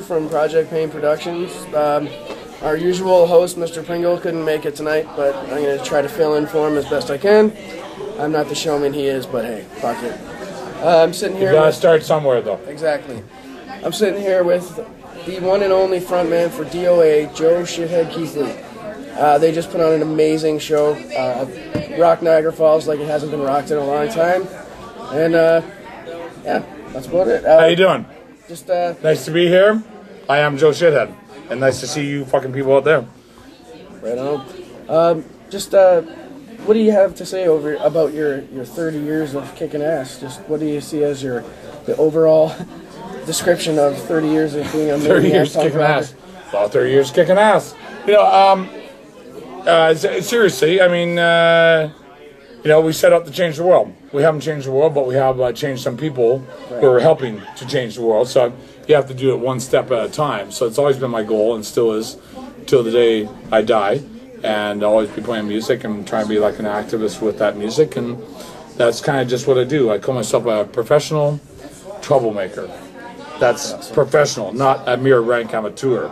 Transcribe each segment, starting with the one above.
From Project Pain Productions. Our usual host, Mr. Pringle, couldn't make it tonight, but I'm going to try to fill in for him as best I can. I'm not the showman he is, but hey, fuck it. I'm sitting here. You gotta start somewhere, though. Exactly. I'm sitting here with the one and only frontman for D.O.A, Joe Shithead Keithley. They just put on an amazing show. Rock Niagara Falls like it hasn't been rocked in a long time. And, yeah, that's about it. How you doing? Just, nice to be here. I am Joe Shithead, and nice to see you fucking people out there. Right on. What do you have to say about your 30 years of kicking ass? Just what do you see as the overall description of 30 years of being a 30 years kicking ass. Well, 30 years kicking ass. You know, seriously, I mean, you know, we set out to change the world. We haven't changed the world, but we have changed some people who are helping to change the world. So you have to do it one step at a time. So it's always been my goal, and still is, till the day I die. And I'll always be playing music and trying to be like an activist with that music. And that's kind of just what I do. I call myself a professional troublemaker. That's awesome. Professional, not a mere rank amateur.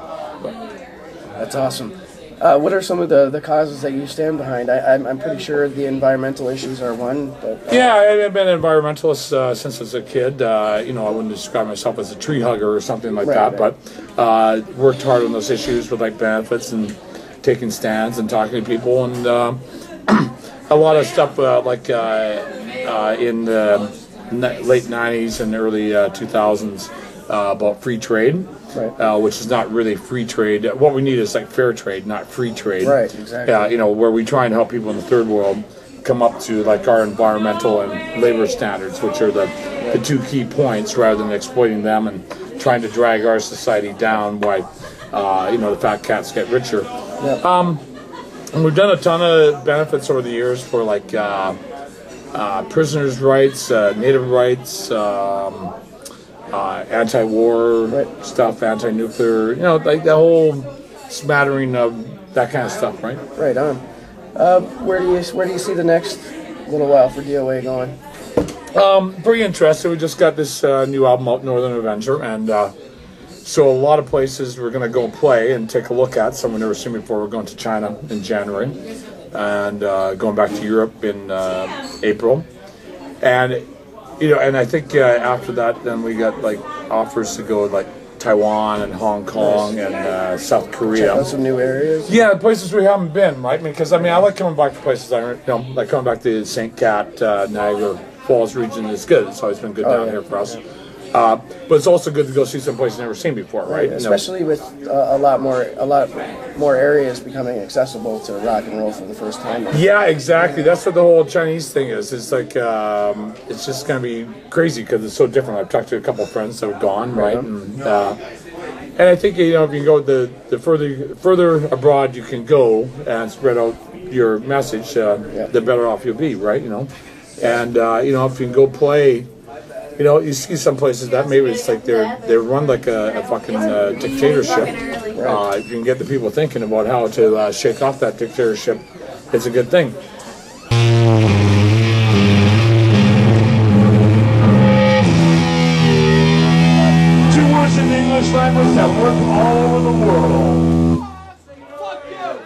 That's awesome. What are some of the causes that you stand behind? I'm pretty sure the environmental issues are one. But, yeah, I've been an environmentalist since I was a kid. You know, I wouldn't describe myself as a tree hugger or something like that, but worked hard on those issues with like benefits and taking stands and talking to people, and a lot of stuff like in the late 90s and early 2000s about free trade. Right. Which is not really free trade. What we need is like fair trade, not free trade. Right, exactly. You know, where we try and help people in the third world come up to like our environmental and labor standards, which are the two key points, rather than exploiting them and trying to drag our society down while you know, the fat cats get richer. Yep. And we've done a ton of benefits over the years for like prisoners' rights, native rights. Anti-war stuff, anti-nuclear, you know, like the whole smattering of that kind of stuff, right? Right on. Where do you see the next little while for D.O.A going? Pretty interested. We just got this new album out, Northern Avenger, and so a lot of places we're going to go play and take a look at. Some we've never seen before. We're going to China in January, and going back to Europe in April, and you know, and I think after that, then we got like offers to go like Taiwan and Hong Kong and South Korea. Check out some new areas. Yeah, places we haven't been, right? Because I mean, I like coming back to places. Like coming back to St. Cat, Niagara Falls region is good. It's always been good down here for us. But it's also good to go see some places never seen before, right? Especially with a lot more areas becoming accessible to rock and roll for the first time. Yeah, exactly. That's what the whole Chinese thing is. It's like it's just going to be crazy because it's so different. I've talked to a couple of friends that have gone, right? And I think, you know, if you go the further abroad you can go and spread out your message, the better off you'll be, right? You know, and you know, if you can go play. You know, you see some places that maybe it's like they're run like a fucking dictatorship. If you can get the people thinking about how to shake off that dictatorship, it's a good thing. Two words in the English language that work all over the world. Fuck you!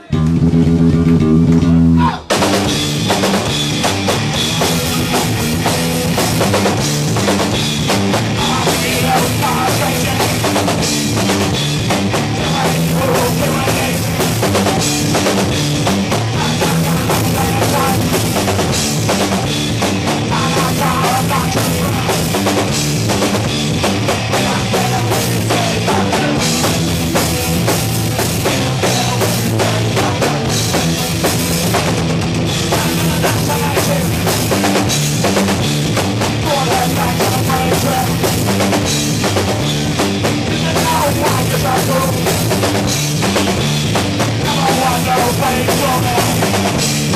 Never want nobody to know.